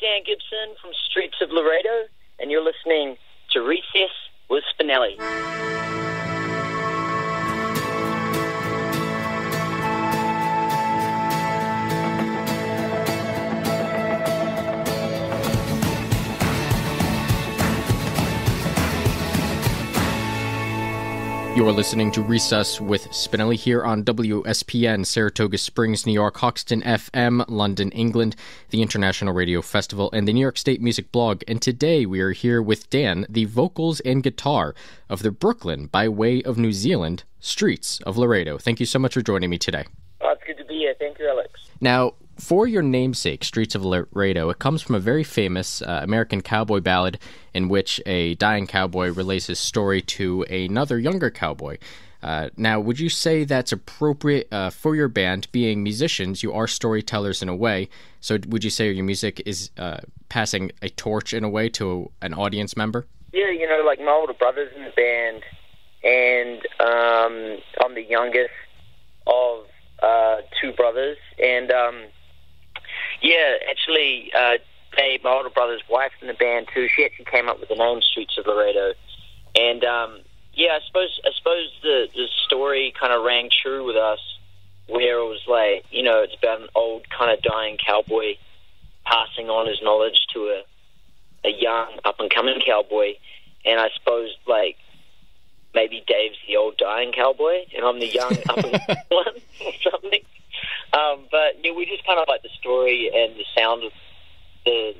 Dan Gibson from Streets of Laredo, and you're listening to Recess with Spinelli. You are listening to Recess with Spinelli here on WSPN, Saratoga Springs, New York, Hoxton FM, London, England, the International Radio Festival, and the New York State Music Blog. And today we are here with Dan, the vocals and guitar of the Brooklyn, by way of New Zealand, Streets of Laredo. Thank you so much for joining me today. Oh, it's good to be here. Thank you, Alex. Now, for your namesake, Streets of Laredo, it comes from a very famous American cowboy ballad in which a dying cowboy relays his story to another younger cowboy. Now, would you say that's appropriate for your band? Being musicians, you are storytellers in a way, so would you say your music is passing a torch in a way to an audience member? Yeah, you know, like my older brother's in the band, and I'm the youngest of two brothers, and yeah, actually, Dave, my older brother's wife's in the band too. She actually came up with the name Streets of Laredo, and yeah, I suppose the story kind of rang true with us, where it was like, you know, it's about an old kind of dying cowboy passing on his knowledge to a young up and coming cowboy, and I suppose like maybe Dave's the old dying cowboy, and I'm the young up and coming one or something. But yeah, we just kind of like the story and the sound of the,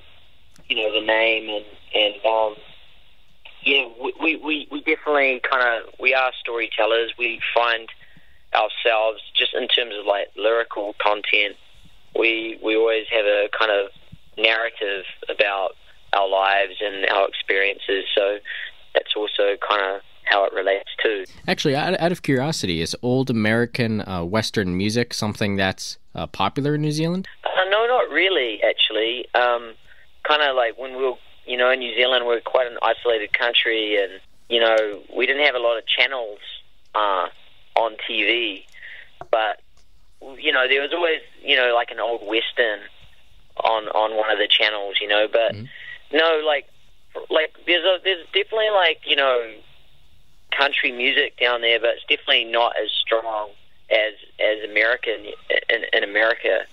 you know, the name, and yeah, we definitely we are storytellers. We find ourselves, just in terms of like lyrical content, we always have a kind of narrative about our lives and our experiences. So that's also kind of how it relates too. Actually, out of curiosity, is old American Western music something that's popular in New Zealand? No, not really, actually. Kind of like when we were, you know, in New Zealand, we're quite an isolated country, and, you know, we didn't have a lot of channels on TV, but, you know, there was always, you know, like an old Western on one of the channels, you know, but no, like there's definitely, like, you know, country music down there, but it's definitely not as strong as American in America.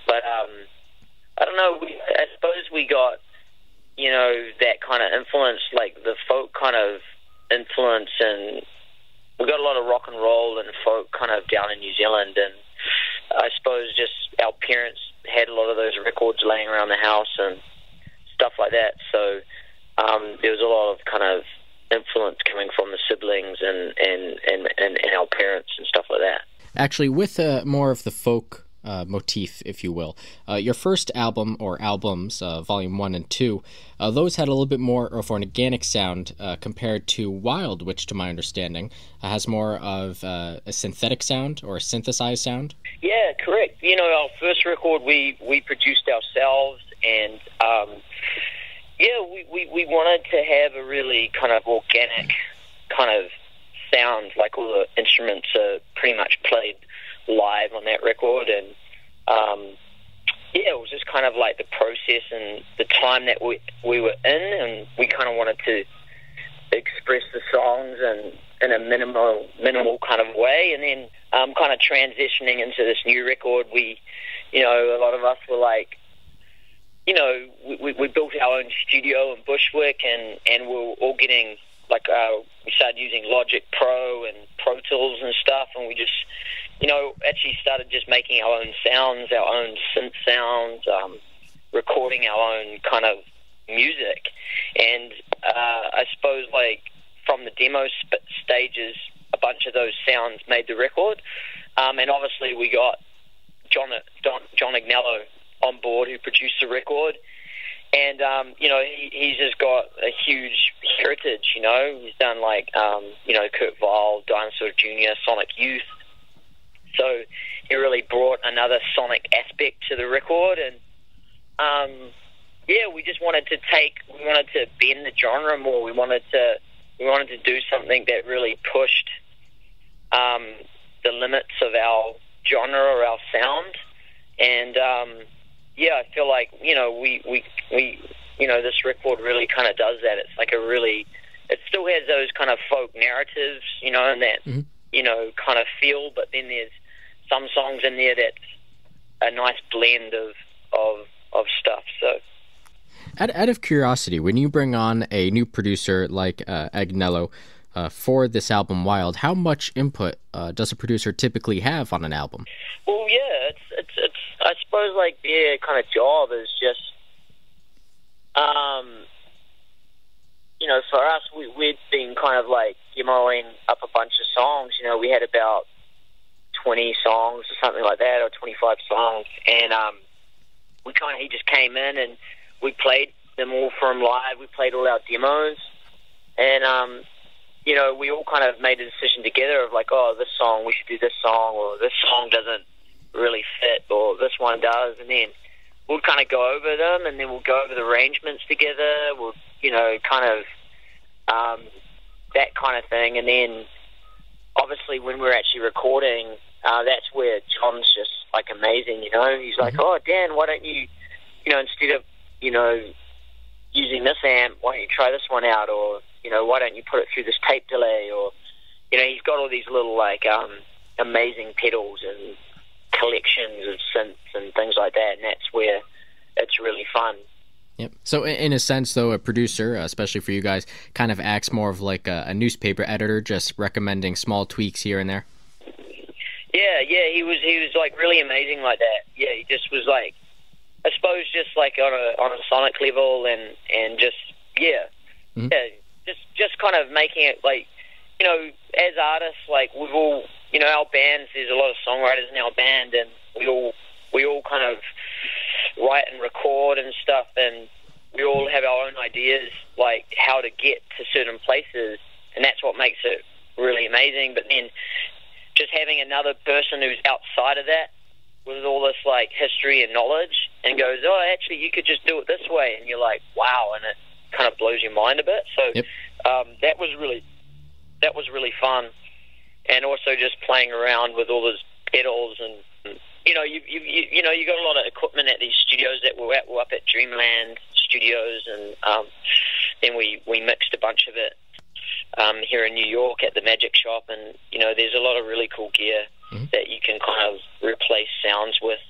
But I don't know. I suppose we got, you know, that kind of influence, like the folk kind of influence, and we got a lot of rock and roll and folk kind of down in New Zealand, and I suppose just our parents had a lot of those records laying around the house and stuff like that. So there was a lot of kind of influence coming from the siblings and our parents and stuff like that. Actually, with more of the folk motif, if you will, your first album or albums, Volume 1 and 2, those had a little bit more of an organic sound compared to Wild, which, to my understanding, has more of a synthetic sound or a synthesized sound. Yeah, correct. You know, our first record we produced ourselves, and yeah, we wanted to have a really kind of organic kind of sound, like all the instruments are pretty much played live on that record, and yeah, it was just kind of like the process and the time that we were in, and we kind of wanted to express the songs in a minimal kind of way, and then kind of transitioning into this new record, you know, a lot of us were like, you know, we built our own studio in Bushwick, and we're all getting, like, we started using Logic Pro and Pro Tools and stuff, and we just, you know, actually started just making our own sounds, our own synth sounds, recording our own kind of music. And I suppose, like, from the demo stages, a bunch of those sounds made the record. And obviously we got John Agnello on board, who produced the record, and you know, he's just got a huge heritage. You know, he's done like you know, Kurt Weill, Dinosaur Jr., Sonic Youth, so he really brought another sonic aspect to the record. And yeah, we just wanted to bend the genre more. We wanted to do something that really pushed the limits of our genre or our sound. And yeah, I feel like, you know, we you know, this record really kind of does that. It's like it still has those kind of folk narratives, you know, and that, you know, kind of feel, but then there's some songs in there that's a nice blend of stuff. So, out of curiosity, when you bring on a new producer like Agnello for this album Wild, how much input does a producer typically have on an album? Well, yeah, it's I suppose like their kind of job is just, you know, for us, we'd been kind of like demoing up a bunch of songs. You know, we had about 20 songs or something like that, or 25 songs, and he just came in and we played them all for him live. We played all our demos, and you know, we all kind of made a decision together of like, oh, this song, we should do this song, or this song doesn't really fit, or this one does, and then we'll kind of go over them, and then we'll go over the arrangements together. We'll, you know, kind of that kind of thing, and then obviously when we're actually recording, that's where John's just like amazing, you know. He's like, oh, Dan, why don't you, you know, instead of, you know, using this amp, why don't you try this one out, or, you know, why don't you put it through this tape delay, or, you know, he's got all these little like amazing pedals and collections of synths and things like that, and that's where it's really fun. Yep. So in a sense, though, a producer, especially for you guys, kind of acts more of like a newspaper editor, just recommending small tweaks here and there. Yeah, he was like really amazing like that. Yeah, he just was like, I suppose, just like on a sonic level, and just just kind of making it like, you know, as artists, like we've all, you know, our bands, there's a lot of songwriters in our band, and we all kind of write and record and stuff, and we all have our own ideas, like how to get to certain places, and that's what makes it really amazing. But then just having another person who's outside of that with all this like history and knowledge, and goes, oh, actually you could just do it this way, and you're like, wow, and it kind of blows your mind a bit. So that was really fun. And also just playing around with all those pedals, and you know, you got a lot of equipment at these studios that we're at. We're up at Dreamland Studios, and then we mixed a bunch of it here in New York at the Magic Shop, and you know, there's a lot of really cool gear that you can kind of replace sounds with.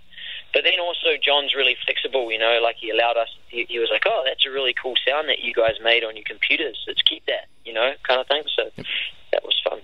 But then also John's really flexible, you know, like he allowed us, he was like, oh, that's a really cool sound that you guys made on your computers, let's keep that, you know, kind of thing. So that was fun.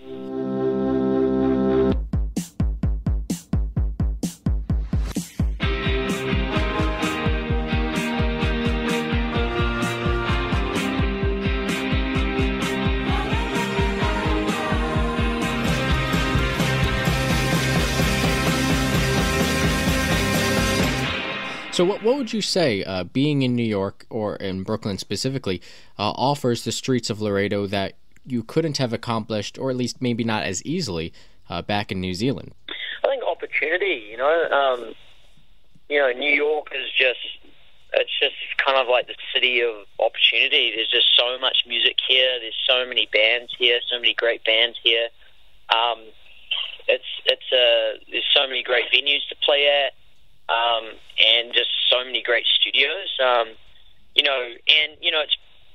So what would you say, being in New York, or in Brooklyn specifically, offers the streets of Laredo that you couldn't have accomplished, or at least maybe not as easily, back in New Zealand? I think opportunity, you know. New York is it's just kind of like the city of opportunity. There's just so much music here. There's so many bands here, so many great bands here. There's so many great venues to play at. And just so many great studios,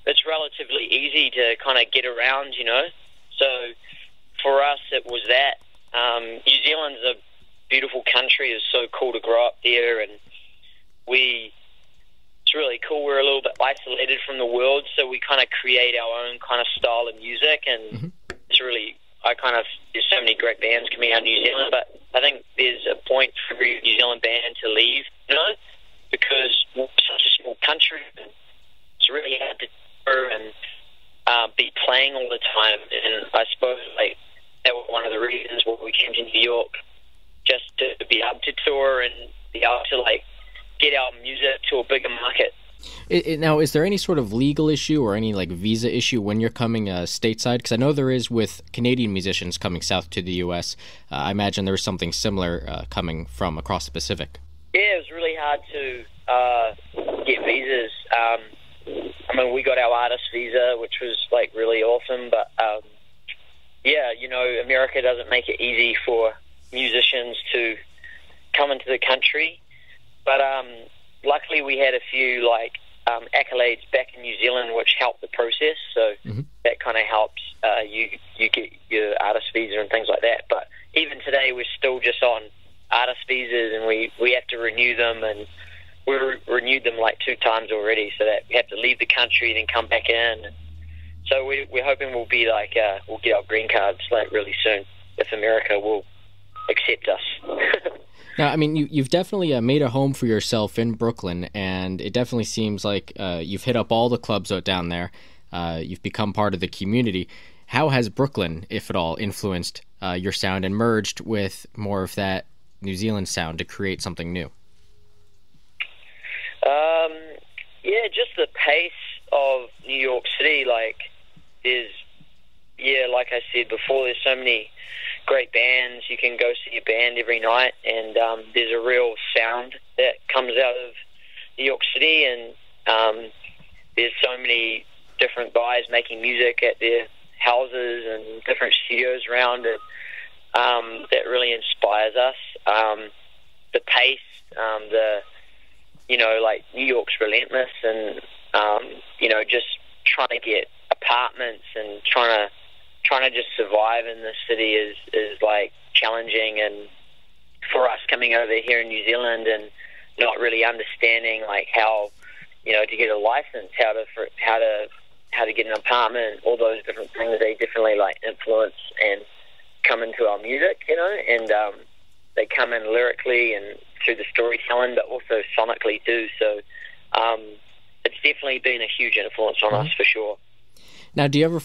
it's relatively easy to kind of get around, you know. So for us, it was that. New Zealand's a beautiful country. It's so cool to grow up there, and it's really cool. We're a little bit isolated from the world, so we kind of create our own kind of style of music, and it's really, there's so many great bands coming out of New Zealand, but I think there's a point for every New Zealand band to leave, you know, because we're such a small country, and it's really hard to tour and be playing all the time. And I suppose like that was one of the reasons why we came to New York, just to be able to tour and be able to like get our music to a bigger market. Now, is there any sort of legal issue or any like visa issue when you're coming stateside? Because I know there is with Canadian musicians coming south to the U.S. I imagine there was something similar coming from across the Pacific. Yeah, it was really hard to get visas. I mean, we got our artist visa, which was like really awesome. But yeah, you know, America doesn't make it easy for musicians to come into the country. But luckily we had a few accolades back in New Zealand, which helped the process. So that kind of helps you get your artist visa and things like that. But even today, we're still just on artist visas, and we have to renew them, and we've renewed them 2 times already. So that we have to leave the country and then come back in. So we're hoping we'll be we'll get our green cards really soon if America will accept us. Now, I mean, you've definitely made a home for yourself in Brooklyn, and it definitely seems like you've hit up all the clubs out down there. You've become part of the community. How has Brooklyn, if at all, influenced your sound and merged with more of that New Zealand sound to create something new? Yeah, just the pace of New York City. Like I said before, there's so many great bands. You can go see a band every night, and there's a real sound that comes out of New York City, and there's so many different guys making music at their houses and different studios around it. That really inspires us. The pace, New York's relentless, and just trying to get apartments and trying to just survive in the city is challenging. And for us coming over here in New Zealand and not really understanding how to get a license, how to get an apartment, all those different things, they definitely influence and come into our music, and they come in lyrically and through the storytelling, but also sonically too. So it's definitely been a huge influence on us for sure. Now, do you ever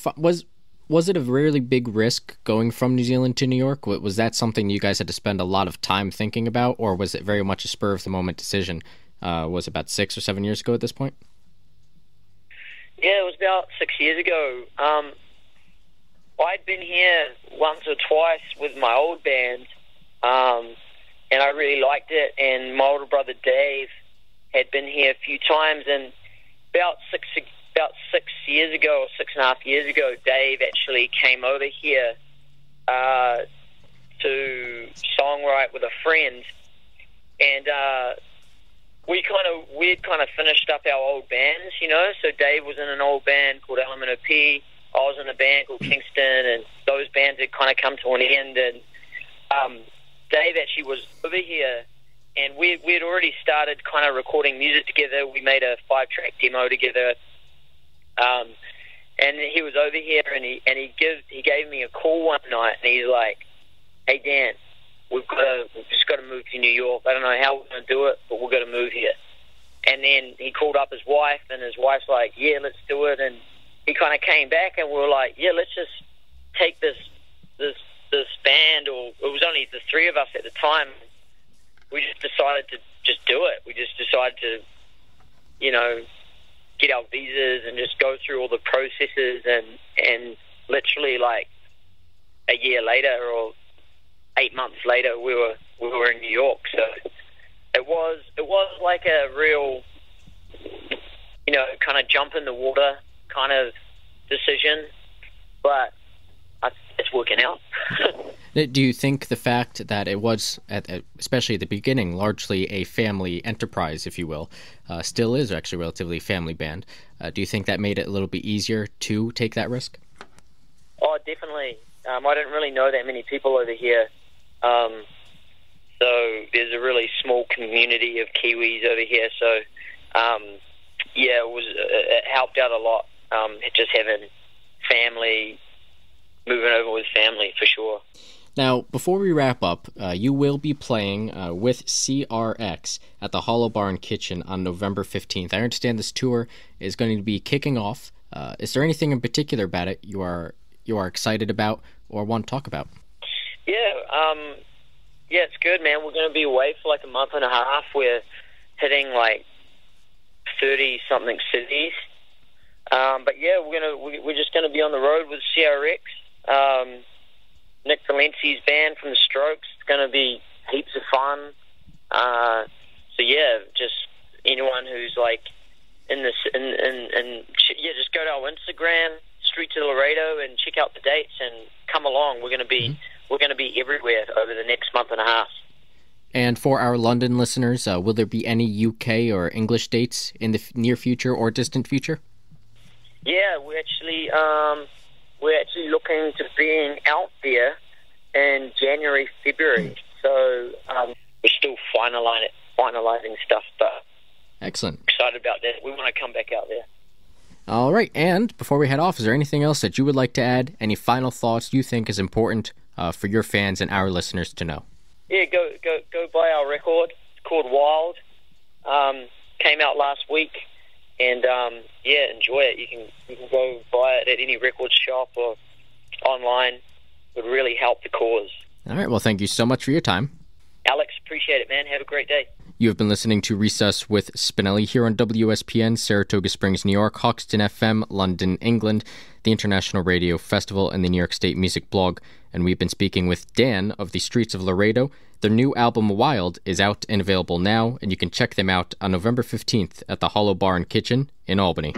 was it a really big risk going from New Zealand to New York? Was that something you guys had to spend a lot of time thinking about, or was it very much a spur of the moment decision? Was it about 6 or 7 years ago at this point? Yeah, it was about 6 years ago. I'd been here once or twice with my old band, and I really liked it. And my older brother Dave had been here a few times, and about 6 years ago, or 6.5 years ago, Dave actually came over here to songwrite with a friend, and we'd kind of finished up our old bands, So Dave was in an old band called Element OP. I was in a band called Kingston, and those bands had kind of come to an end. And Dave actually was over here, and we'd already started kind of recording music together. We made a 5-track demo together. And he was over here, and he gave me a call one night, and he's like, "Hey Dan, we've just got to move to New York. I don't know how we're going to do it, but we're going to move here." And then he called up his wife, and his wife's like, "Yeah, let's do it." And he kind of came back, and we were like, "Yeah, let's just take this band," or it was only the 3 of us at the time. We just decided to just do it. We just decided to, get our visas and just go through all the processes, and literally a year later or 8 months later we were in New York. So it was like a real kind of jump in the water kind of decision, but it's working out. Do you think the fact that it was, especially at the beginning, largely a family enterprise, if you will, still is actually a relatively family band, do you think that made it a little bit easier to take that risk? Oh, definitely. I didn't really know that many people over here. So there's a really small community of Kiwis over here. So, it helped out a lot, just having family, moving over with family for sure. Now, before we wrap up, you will be playing with CRX at the Hollow Barn Kitchen on November 15th. I understand this tour is going to be kicking off. Is there anything in particular about it you are excited about or want to talk about? Yeah, it's good, man. We're going to be away for a month and a half. We're hitting 30-something cities. But yeah, we're just going to be on the road with CRX. Nick Valenci's band from the Strokes. It's going to be heaps of fun. So yeah, just anyone who's just go to our Instagram, Street to Laredo, and check out the dates and come along. We're going to be everywhere over the next month and a half. And for our London listeners, will there be any UK or English dates in the near future or distant future? Yeah, we're actually looking to being out there in January, February. So we're still finalizing stuff, but excellent. Excited about that. We want to come back out there. All right, and before we head off, is there anything else that you would like to add? Any final thoughts you think is important for your fans and our listeners to know? Yeah, go buy our record. It's called Wild. Came out last week, and enjoy it. You can go buy it at any record shop or online. It would really help the cause. All right, well, thank you so much for your time. Alex, appreciate it, man. Have a great day. You have been listening to Recess with Spinelli here on WSPN, Saratoga Springs, New York, Hoxton FM, London, England, the International Radio Festival, and the New York State Music Blog. And we've been speaking with Dan of the Streets of Laredo. Their new album, Wild, is out and available now, and you can check them out on November 15th at the Hollow Bar and Kitchen in Albany.